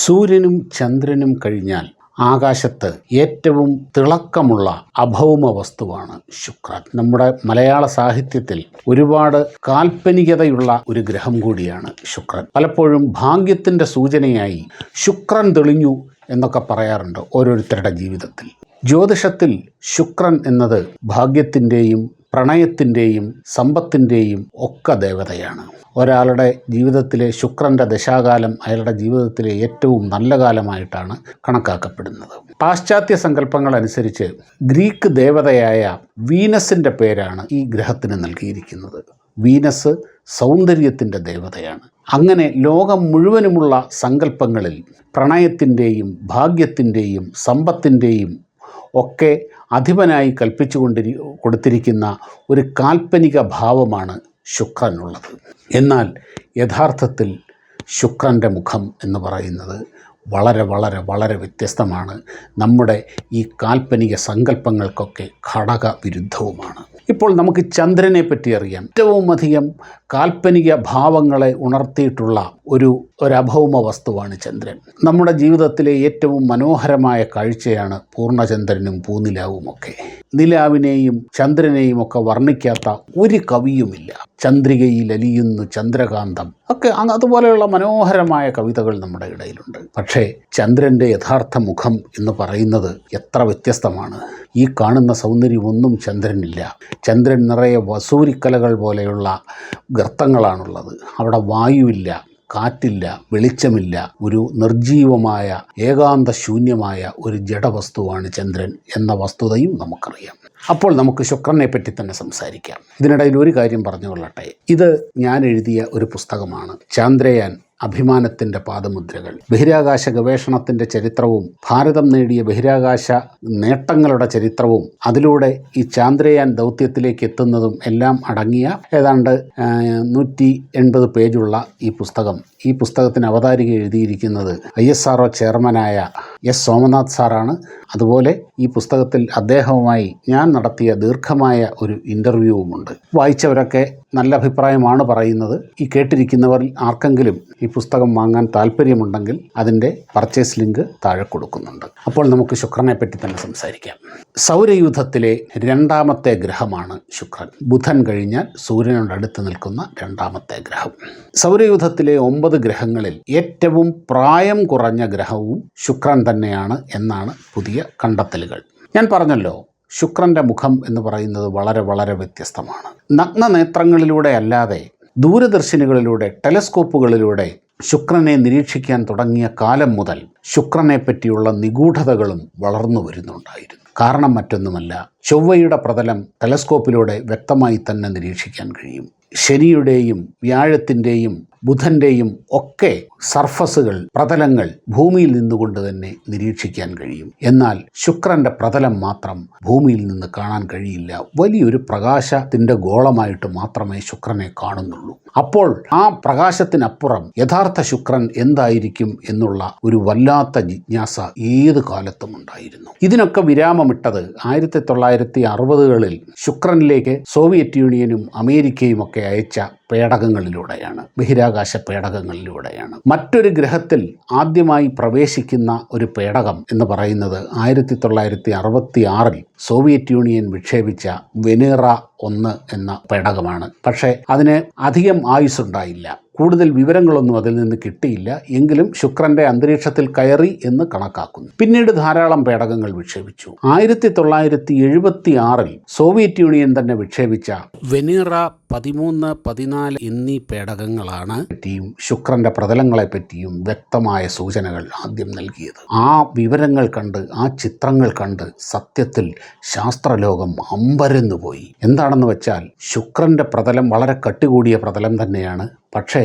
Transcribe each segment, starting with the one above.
സൂര്യനും ചന്ദ്രനും കഴിഞ്ഞാൽ ആകാശത്ത് ഏറ്റവും തിളക്കമുള്ള അഭൗമ വസ്തുവാണ് ശുക്രൻ. നമ്മുടെ മലയാള സാഹിത്യത്തിൽ ഒരുപാട് കാൽപ്പനികതയുള്ള ഒരു ഗ്രഹം കൂടിയാണ് ശുക്രൻ. പലപ്പോഴും ഭാഗ്യത്തിൻ്റെ സൂചനയായി ശുക്രൻ തെളിഞ്ഞു എന്നൊക്കെ പറയാറുണ്ട് ഓരോരുത്തരുടെ ജീവിതത്തിൽ. ജ്യോതിഷത്തിൽ ശുക്രൻ എന്നത് ഭാഗ്യത്തിൻ്റെയും പ്രണയത്തിൻ്റെയും സമ്പത്തിൻ്റെയും ഒക്കെ ദേവതയാണ്. ഒരാളുടെ ജീവിതത്തിലെ ശുക്രൻ്റെ ദശാകാലം അയാളുടെ ജീവിതത്തിലെ ഏറ്റവും നല്ല കാലമായിട്ടാണ് കണക്കാക്കപ്പെടുന്നത്. പാശ്ചാത്യ സങ്കല്പങ്ങൾ അനുസരിച്ച് ഗ്രീക്ക് ദേവതയായ വീനസിൻ്റെ പേരാണ് ഈ ഗ്രഹത്തിന് നൽകിയിരിക്കുന്നത്. വീനസ് സൗന്ദര്യത്തിൻ്റെ ദേവതയാണ്. അങ്ങനെ ലോകം മുഴുവനുമുള്ള സങ്കല്പങ്ങളിൽ പ്രണയത്തിൻ്റെയും ഭാഗ്യത്തിൻ്റെയും സമ്പത്തിൻ്റെയും ഒക്കെ അധിപനായി കൊടുത്തിരിക്കുന്ന ഒരു കാൽപ്പനിക ഭാവമാണ് ശുക്രനുള്ളത്. എന്നാൽ യഥാർത്ഥത്തിൽ ശുക്രൻ്റെ മുഖം എന്ന് പറയുന്നത് വളരെ വളരെ വളരെ വ്യത്യസ്തമാണ്. നമ്മുടെ ഈ കാൽപ്പനിക സങ്കല്പങ്ങൾക്കൊക്കെ ഘടക വിരുദ്ധവുമാണ്. ഇപ്പോൾ നമുക്ക് ചന്ദ്രനെ പറ്റി അറിയാം. ഏറ്റവും അധികം കാൽപ്പനിക ഭാവങ്ങളെ ഉണർത്തിയിട്ടുള്ള ഒരു അഭൗമ വസ്തുവാണ് ചന്ദ്രൻ. നമ്മുടെ ജീവിതത്തിലെ ഏറ്റവും മനോഹരമായ കാഴ്ചയാണ് പൂർണ്ണചന്ദ്രനും പൂനിലാവുമൊക്കെ. നിലാവിനെയും ചന്ദ്രനെയും ഒക്കെ വർണ്ണിക്കാത്ത ഒരു കവിയുമില്ല. ചന്ദ്രികയിൽ അലിയുന്നു ചന്ദ്രകാന്തം ഒക്കെ അതുപോലെയുള്ള മനോഹരമായ കവിതകൾ നമ്മുടെ ഇടയിലുണ്ട്. പക്ഷേ ചന്ദ്രൻ്റെ യഥാർത്ഥ മുഖം എന്ന് പറയുന്നത് എത്ര വ്യത്യസ്തമാണ്. ഈ കാണുന്ന സൗന്ദര്യമൊന്നും ചന്ദ്രനില്ല. ചന്ദ്രൻ നിറയെ വസൂരിക്കലകൾ പോലെയുള്ള ഗർത്തങ്ങളാണുള്ളത്. അവിടെ വായുവില്ല, കാറ്റില്ല, വെളിച്ചമില്ല. ഒരു നിർജീവമായ ഏകാന്ത ശൂന്യമായ ഒരു ജഡവസ്തുവാണ് ചന്ദ്രൻ എന്ന വസ്തുതയും നമുക്കറിയാം. അപ്പോൾ നമുക്ക് ശുക്രനെ പറ്റി തന്നെ സംസാരിക്കാം. ഇതിനിടയിൽ ഒരു കാര്യം പറഞ്ഞുകൊള്ളട്ടെ. ഇത് ഞാൻ എഴുതിയ ഒരു പുസ്തകമാണ്. ചന്ദ്രയാൻ അഭിമാനത്തിൻ്റെ പാദമുദ്രകൾ. ബഹിരാകാശ ഗവേഷണത്തിൻ്റെ ചരിത്രവും ഭാരതം നേടിയ ബഹിരാകാശ നേട്ടങ്ങളുടെ ചരിത്രവും അതിലൂടെ ഈ ചന്ദ്രയാൻ ദൗത്യത്തിലേക്ക് എത്തുന്നതും എല്ലാം അടങ്ങിയ ഏതാണ്ട് 180 പേജുള്ള ഈ പുസ്തകത്തിന് അവതാരിക എഴുതിയിരിക്കുന്നത് ISRO ചെയർമാനായ S. സോമനാഥ് സാറാണ്. അതുപോലെ ഈ പുസ്തകത്തിൽ അദ്ദേഹവുമായി ഞാൻ നടത്തിയ ദീർഘമായ ഒരു ഇൻ്റർവ്യൂവുമുണ്ട്. വായിച്ചവരൊക്കെ നല്ല അഭിപ്രായമാണ് പറയുന്നത്. ഈ കേട്ടിരിക്കുന്നവരിൽ ആർക്കെങ്കിലും ഈ പുസ്തകം വാങ്ങാൻ താല്പര്യമുണ്ടെങ്കിൽ അതിൻ്റെ പർച്ചേസ് ലിങ്ക് താഴെ കൊടുക്കുന്നുണ്ട്. അപ്പോൾ നമുക്ക് ശുക്രനെ പറ്റി തന്നെ സംസാരിക്കാം. സൗരയൂഥത്തിലെ രണ്ടാമത്തെ ഗ്രഹമാണ് ശുക്രൻ. ബുധൻ കഴിഞ്ഞാൽ സൂര്യനോടടുത്ത് നിൽക്കുന്ന രണ്ടാമത്തെ ഗ്രഹം. സൗരയൂഥത്തിലെ 9 ഗ്രഹങ്ങളിൽ ഏറ്റവും പ്രായം കുറഞ്ഞ ഗ്രഹവും ശുക്രൻ തന്നെയാണ് എന്നാണ് പുതിയ കണ്ടെത്തലുകൾ. ഞാൻ പറഞ്ഞല്ലോ, ശുക്രൻ്റെ മുഖം എന്ന് പറയുന്നത് വളരെ വളരെ വ്യത്യസ്തമാണ്. നഗ്നനേത്രങ്ങളിലൂടെ അല്ലാതെ ദൂരദർശിനികളിലൂടെ ടെലസ്കോപ്പുകളിലൂടെ ശുക്രനെ നിരീക്ഷിക്കാൻ തുടങ്ങിയ കാലം മുതൽ ശുക്രനെ പറ്റിയുള്ള നിഗൂഢതകളും വളർന്നു വരുന്നുണ്ടായിരുന്നു. കാരണം മറ്റൊന്നുമല്ല, ചൊവ്വയുടെ പ്രതലം ടെലസ്കോപ്പിലൂടെ വ്യക്തമായി തന്നെ നിരീക്ഷിക്കാൻ കഴിയും. ശനിയുടെയും വ്യാഴത്തിൻ്റെയും ബുധൻ്റെയും ഒക്കെ സർഫസുകൾ, പ്രതലങ്ങൾ ഭൂമിയിൽ നിന്നുകൊണ്ട് തന്നെ നിരീക്ഷിക്കാൻ കഴിയും. എന്നാൽ ശുക്രൻ്റെ പ്രതലം മാത്രം ഭൂമിയിൽ നിന്ന് കാണാൻ കഴിയില്ല. വലിയൊരു പ്രകാശത്തിൻ്റെ ഗോളമായിട്ട് മാത്രമേ ശുക്രനെ കാണുന്നുള്ളൂ. അപ്പോൾ ആ പ്രകാശത്തിനപ്പുറം യഥാർത്ഥ ശുക്രൻ എന്തായിരിക്കും എന്നുള്ള ഒരു വല്ലാത്ത ജിജ്ഞാസ ഏത് കാലത്തും ഉണ്ടായിരുന്നു. ഇതിനൊക്കെ വിരാമമിട്ടത് 1960കളിൽ ശുക്രനിലേക്ക് സോവിയറ്റ് യൂണിയനും അമേരിക്കയും ഒക്കെ അയച്ച പേടകങ്ങളിലൂടെയാണ്, ബഹിരാകാശ പേടകങ്ങളിലൂടെയാണ്. മറ്റൊരു ഗ്രഹത്തിൽ ആദ്യമായി പ്രവേശിക്കുന്ന ഒരു പേടകം എന്ന് പറയുന്നത് 1966 സോവിയറ്റ് യൂണിയൻ വിക്ഷേപിച്ച വെനീറ 1 എന്ന പേടകമാണ്. പക്ഷേ അതിന് അധികം ആയുസ്സുണ്ടായില്ല. കൂടുതൽ വിവരങ്ങളൊന്നും അതിൽ നിന്ന് കിട്ടിയില്ല. എങ്കിലും ശുക്രൻ്റെ അന്തരീക്ഷത്തിൽ കയറി എന്ന് കണക്കാക്കുന്നു. പിന്നീട് ധാരാളം പേടകങ്ങൾ വിക്ഷേപിച്ചു. 1976 സോവിയറ്റ് യൂണിയൻ തന്നെ വിക്ഷേപിച്ച വെനീറ 13, 14 എന്നീ പേടകങ്ങളാണ് ശുക്രൻ്റെ പ്രതലങ്ങളെ പറ്റിയും വ്യക്തമായ സൂചനകൾ ആദ്യം നൽകിയത്. ആ വിവരങ്ങൾ കണ്ട്, ആ ചിത്രങ്ങൾ കണ്ട് സത്യത്തിൽ ശാസ്ത്രലോകം അമ്പരന്നു പോയി. എന്താണെന്ന് വെച്ചാൽ ശുക്രൻ്റെ പ്രതലം വളരെ കട്ടികൂടിയ പ്രതലം തന്നെയാണ്. പക്ഷേ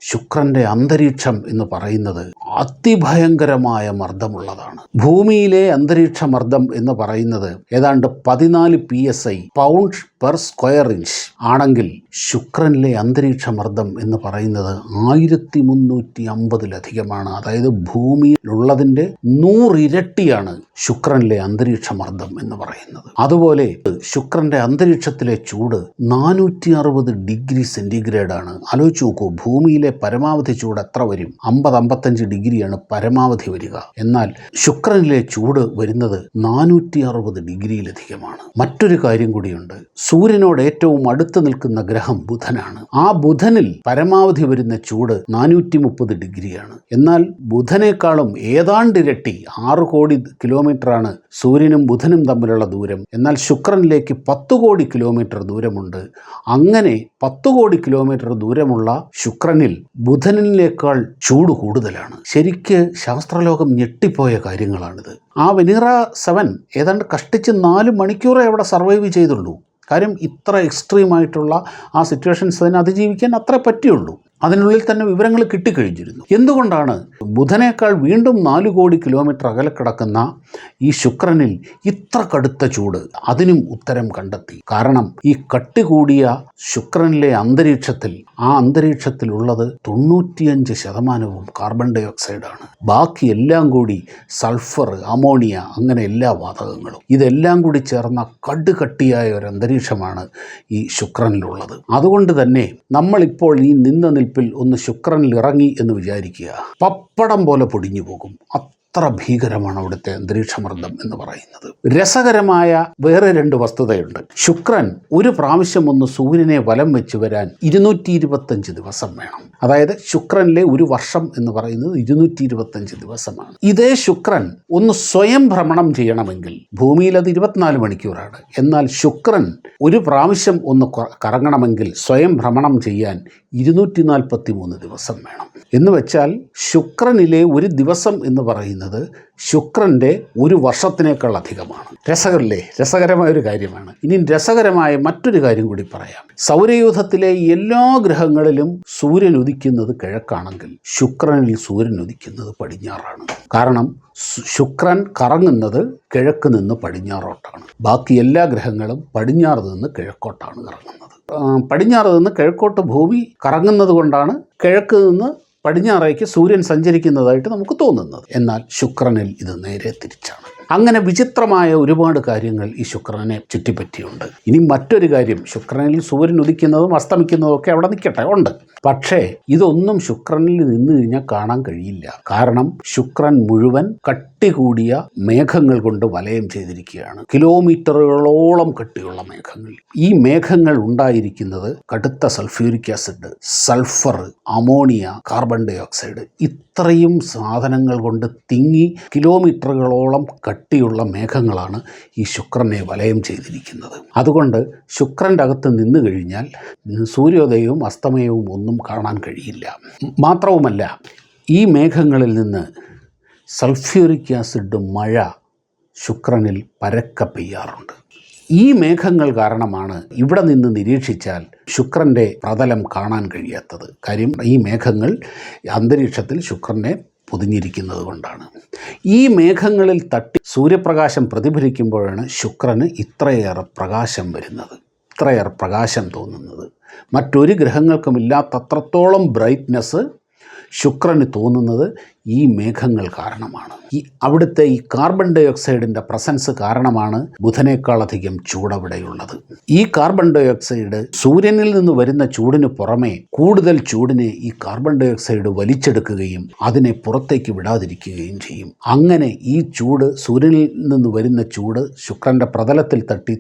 ശുക്രൻ്റെ അന്തരീക്ഷം എന്ന് പറയുന്നത് അതിഭയങ്കരമായ മർദ്ദമുള്ളതാണ്. ഭൂമിയിലെ അന്തരീക്ഷ മർദ്ദം എന്ന് പറയുന്നത് ഏതാണ്ട് 14 PSI pound per square inch ആണെങ്കിൽ ശുക്രനിലെ അന്തരീക്ഷ മർദ്ദം എന്ന് പറയുന്നത് 1350-ലധികമാണ്. അതായത് ഭൂമിയിലുള്ളതിൻ്റെ 100 ഇരട്ടിയാണ് ശുക്രനിലെ അന്തരീക്ഷ മർദ്ദം എന്ന് പറയുന്നത്. അതുപോലെ ശുക്രൻ്റെ അന്തരീക്ഷത്തിലെ ചൂട് 460 ഡിഗ്രി സെൻറ്റിഗ്രേഡാണ്. ആലോചിച്ച് നോക്കൂ, നോക്കൂ, ഭൂമിയിലെ പരമാവധി ചൂട് എത്ര വരും? 50-55 ഡിഗ്രിയാണ് പരമാവധി വരിക. എന്നാൽ ശുക്രനിലെ ചൂട് വരുന്നത് 460 ഡിഗ്രിയിലധികമാണ്. മറ്റൊരു കാര്യം കൂടിയുണ്ട്. സൂര്യനോട് ഏറ്റവും അടുത്ത് നിൽക്കുന്ന ഗ്രഹം ബുധനാണ്. ആ ബുധനിൽ പരമാവധി വരുന്ന ചൂട് 430 ഡിഗ്രിയാണ്. എന്നാൽ ബുധനേക്കാളും ഏതാണ്ട് ഇരട്ടി 6 കോടി കിലോമീറ്ററാണ് സൂര്യനും ബുധനും തമ്മിലുള്ള ദൂരം. എന്നാൽ ശുക്രനിലേക്ക് 10 കോടി കിലോമീറ്റർ ദൂരമുണ്ട്. അങ്ങനെ 10 കോടി കിലോമീറ്റർ ദൂരമുള്ള ശുക്രനിൽ ബുധനിലേക്കാൾ ചൂട് കൂടുതലാണ്. ശരിക്ക് ശാസ്ത്രലോകം ഞെട്ടിപ്പോയ കാര്യങ്ങളാണിത്. ആ വെനീറ 7 ഏതാണ്ട് കഷ്ടിച്ച് 4 മണിക്കൂറേ അവിടെ സർവൈവ് ചെയ്തുള്ളൂ. കാര്യം ഇത്ര എക്സ്ട്രീമായിട്ടുള്ള ആ സിറ്റുവേഷൻസ് അതിനെ അതിജീവിക്കാൻ അത്രേ പറ്റിയുള്ളൂ. അതിനുള്ളിൽ തന്നെ വിവരങ്ങൾ കിട്ടിക്കഴിഞ്ഞിരുന്നു. എന്തുകൊണ്ടാണ് ബുധനേക്കാൾ വീണ്ടും 4 കോടി കിലോമീറ്റർ അകലെ കിടക്കുന്ന ഈ ശുക്രനിൽ ഇത്ര കടുത്ത ചൂട്? അതിനും ഉത്തരം കണ്ടെത്തി. കാരണം ഈ കട്ടി കൂടിയ ശുക്രനിലെ അന്തരീക്ഷത്തിൽ, ആ അന്തരീക്ഷത്തിലുള്ളത് 95% കാർബൺ ഡൈ ഓക്സൈഡാണ്. ബാക്കി എല്ലാം കൂടി സൾഫർ, അമോണിയ, അങ്ങനെ എല്ലാ വാതകങ്ങളും. ഇതെല്ലാം കൂടി ചേർന്ന കടുകട്ടിയായ ഒരു അന്തരീക്ഷമാണ് ഈ ശുക്രനിലുള്ളത്. അതുകൊണ്ട് തന്നെ നമ്മളിപ്പോൾ ഈ നിൽപ്പിൽ ഒന്ന് ശുക്രനിൽ ഇറങ്ങി എന്ന് വിചാരിക്കുക, പപ്പടം പോലെ പൊടിഞ്ഞു പോകും. അത്ര ഭീകരമാണ് അവിടുത്തെ അന്തരീക്ഷമർദ്ദം എന്ന് പറയുന്നത്. രസകരമായ വേറെ 2 വസ്തുതയുണ്ട്. ശുക്രൻ ഒരു പ്രാവശ്യം ഒന്ന് സൂര്യനെ വലം വെച്ച് വരാൻ 225 ദിവസം വേണം. അതായത് ശുക്രനിലെ ഒരു വർഷം എന്ന് പറയുന്നത് 225 ദിവസമാണ്. ഇതേ ശുക്രൻ ഒന്ന് സ്വയം ഭ്രമണം ചെയ്യണമെങ്കിൽ ഭൂമിയിൽ അത് 24 മണിക്കൂറാണ്. എന്നാൽ ശുക്രൻ ഒരു പ്രാവശ്യം ഒന്ന് കറങ്ങണമെങ്കിൽ സ്വയം ഭ്രമണം ചെയ്യാൻ 243 ദിവസം വേണം. എന്ന് വെച്ചാൽ ശുക്രനിലെ ഒരു ദിവസം എന്ന് പറയുന്നത് ശുക്രൻ്റെ ഒരു വർഷത്തിനേക്കാൾ അധികമാണ്. രസകരമായൊരു കാര്യമാണ്. ഇനി രസകരമായ മറ്റൊരു കാര്യം കൂടി പറയാം. സൗരയൂഥത്തിലെ എല്ലാ ഗ്രഹങ്ങളിലും സൂര്യൻ ഉദിക്കുന്നത് കിഴക്കാണെങ്കിൽ ശുക്രനിൽ സൂര്യൻ ഉദിക്കുന്നത് പടിഞ്ഞാറാണ്. കാരണം ശുക്രൻ കറങ്ങുന്നത് കിഴക്ക് നിന്ന് പടിഞ്ഞാറോട്ടാണ്. ബാക്കി എല്ലാ ഗ്രഹങ്ങളും പടിഞ്ഞാറ് നിന്ന് കിഴക്കോട്ടാണ് കറങ്ങുന്നത്. പടിഞ്ഞാറ് നിന്ന് കിഴക്കോട്ട് ഭൂമി കറങ്ങുന്നത് കൊണ്ടാണ് കിഴക്ക് നിന്ന് പടിഞ്ഞാറേക്ക് സൂര്യൻ സഞ്ചരിക്കുന്നതായിട്ട് നമുക്ക് തോന്നുന്നത്. എന്നാൽ ശുക്രനിൽ ഇത് നേരെ തിരിച്ചാണ്. അങ്ങനെ വിചിത്രമായ ഒരുപാട് കാര്യങ്ങൾ ഈ ശുക്രനെ ചുറ്റിപ്പറ്റിയുണ്ട്. ഇനി മറ്റൊരു കാര്യം, ശുക്രനിൽ സൂര്യൻ ഉദിക്കുന്നതും അസ്തമിക്കുന്നതും ഒക്കെ അവിടെ നിൽക്കട്ടെ, ഉണ്ട്. പക്ഷേ ഇതൊന്നും ശുക്രനിൽ നിന്ന് കഴിഞ്ഞാൽ കാണാൻ കഴിയില്ല. കാരണം ശുക്രൻ മുഴുവൻ കട്ടി കൂടിയ മേഘങ്ങൾ കൊണ്ട് വലയം ചെയ്തിരിക്കുകയാണ്. കിലോമീറ്ററുകളോളം കട്ടിയുള്ള മേഘങ്ങൾ. ഈ മേഘങ്ങൾ ഉണ്ടായിരിക്കുന്നത് കടുത്ത sulphuric acid, sulphur, ammonia, carbon dioxide, ഇത്രയും സാധനങ്ങൾ കൊണ്ട് തിങ്ങി കിലോമീറ്ററുകളോളം കട്ടിയുള്ള മേഘങ്ങളാണ് ഈ ശുക്രനെ വലയം ചെയ്തിരിക്കുന്നത്. അതുകൊണ്ട് ശുക്രൻ്റെ അകത്ത് നിന്ന് കഴിഞ്ഞാൽ സൂര്യോദയവും അസ്തമയവും ഒന്നും കാണാൻ കഴിയില്ല. മാത്രവുമല്ല, ഈ മേഘങ്ങളിൽ നിന്ന് സൾഫ്യൂരിക് ആസിഡ് മഴ ശുക്രനിൽ പരക്കെ പെയ്യാറുണ്ട്. ഈ മേഘങ്ങൾ കാരണമാണ് ഇവിടെ നിന്ന് നിരീക്ഷിച്ചാൽ ശുക്രൻ്റെ പ്രതലം കാണാൻ കഴിയാത്തത്. കാര്യം ഈ മേഘങ്ങൾ അന്തരീക്ഷത്തിൽ ശുക്രനെ പൊതിഞ്ഞിരിക്കുന്നത് കൊണ്ടാണ്. ഈ മേഘങ്ങളിൽ തട്ടി സൂര്യപ്രകാശം പ്രതിഫലിക്കുമ്പോഴാണ് ശുക്രന് ഇത്രയേറെ പ്രകാശം വരുന്നത്, ഇത്രയേറെ പ്രകാശം തോന്നുന്നത്. മറ്റൊരു ഗ്രഹങ്ങൾക്കും ഇല്ലാത്തത്രത്തോളം ബ്രൈറ്റ്നെസ് ശുക്രന് തോന്നുന്നത് ഈ മേഘങ്ങൾ കാരണമാണ്. അവിടുത്തെ ഈ കാർബൺ ഡൈ ഓക്സൈഡിൻ്റെ പ്രസൻസ് കാരണമാണ് ബുധനേക്കാളധികം ചൂടവിടെയുള്ളത്. ഈ കാർബൺ ഡൈ ഓക്സൈഡ് സൂര്യനിൽ നിന്ന് വരുന്ന ചൂടിന് പുറമെ കൂടുതൽ ചൂടിനെ ഈ കാർബൺ ഡൈ ഓക്സൈഡ് വലിച്ചെടുക്കുകയും അതിനെ പുറത്തേക്ക് വിടാതിരിക്കുകയും ചെയ്യും. അങ്ങനെ ഈ ചൂട്, സൂര്യനിൽ നിന്ന് വരുന്ന ചൂട് ശുക്രൻ്റെ പ്രതലത്തിൽ തട്ടി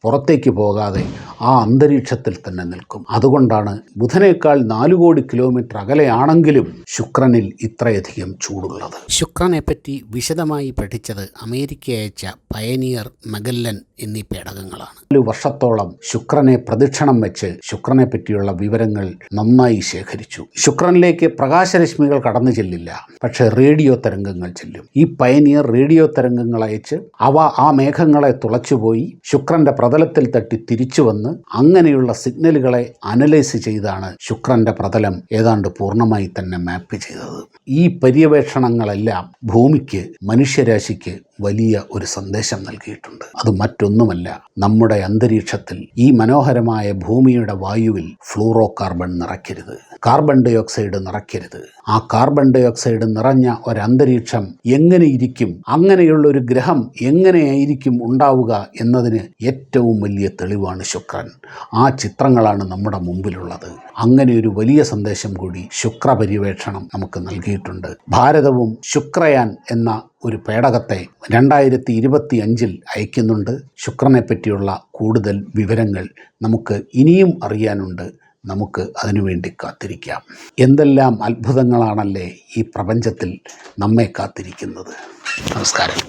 പുറത്തേക്ക് പോകാതെ ആ അന്തരീക്ഷത്തിൽ തന്നെ നിൽക്കും. അതുകൊണ്ടാണ് ബുധനേക്കാൾ 4 കോടി കിലോമീറ്റർ അകലെയാണെങ്കിലും ശുക്രനിൽ ഇത്രയധികം ചൂടുള്ളത്. ശുക്രനെ പറ്റി വിശദമായി പഠിച്ചത് അമേരിക്ക അയച്ച പയനിയർ, മഗല്ലൻ എന്നീ പേടകങ്ങളാണ്. 4 വർഷത്തോളം ശുക്രനെ പ്രദക്ഷിണം വെച്ച് ശുക്രനെ പറ്റിയുള്ള വിവരങ്ങൾ നന്നായി ശേഖരിച്ചു. ശുക്രനിലേക്ക് പ്രകാശരശ്മികൾ കടന്നു ചെല്ലില്ല, പക്ഷേ റേഡിയോ തരംഗങ്ങൾ ചെല്ലും. ഈ പയനിയർ റേഡിയോ തരംഗങ്ങൾ അയച്ച് അവ ആ മേഘങ്ങളെ തുളച്ചുപോയി ശുക്രന്റെ പ്രതലത്തിൽ തട്ടി തിരിച്ചു വന്ന് അങ്ങനെയുള്ള സിഗ്നലുകളെ അനലൈസ് ചെയ്താണ് ശുക്രന്റെ പ്രതലം ഏതാണ്ട് പൂർണ്ണമായി തന്നെ മാപ്പ് ചെയ്തത്. ഈ പര്യവേക്ഷണങ്ങളെല്ലാം ഭൂമിക്ക്, മനുഷ്യരാശിക്ക് വലിയ ഒരു സന്ദേശം നൽകിയിട്ടുണ്ട്. അത് മറ്റൊന്നുമല്ല, നമ്മുടെ അന്തരീക്ഷത്തിൽ, ഈ മനോഹരമായ ഭൂമിയുടെ വായുവിൽ ഫ്ലൂറോ കാർബൺ നിറയ്ക്കരുത്, കാർബൺ ഡൈ ഓക്സൈഡ് നിറയ്ക്കരുത്. ആ കാർബൺ ഡൈ ഓക്സൈഡ് നിറഞ്ഞ ഒരന്തരീക്ഷം എങ്ങനെയിരിക്കും, അങ്ങനെയുള്ള ഒരു ഗ്രഹം എങ്ങനെയായിരിക്കും ഉണ്ടാവുക എന്നതിന് ഏറ്റവും വലിയ തെളിവാണ് ശുക്രൻ. ആ ചിത്രങ്ങളാണ് നമ്മുടെ മുമ്പിലുള്ളത്. അങ്ങനെ ഒരു വലിയ സന്ദേശം കൂടി ശുക്ര പര്യവേക്ഷണം നമുക്ക് നൽകിയിട്ടുണ്ട്. ഭാരതവും ശുക്രയാൻ എന്ന ഒരു പേടകത്തെ 2025 അയക്കുന്നുണ്ട്. ശുക്രനെ പറ്റിയുള്ള കൂടുതൽ വിവരങ്ങൾ നമുക്ക് ഇനിയും അറിയാനുണ്ട്. നമുക്ക് അതിനുവേണ്ടി കാത്തിരിക്കാം. എന്തെല്ലാം അത്ഭുതങ്ങളാണല്ലേ ഈ പ്രപഞ്ചത്തിൽ നമ്മെ കാത്തിരിക്കുന്നത്. നമസ്കാരം.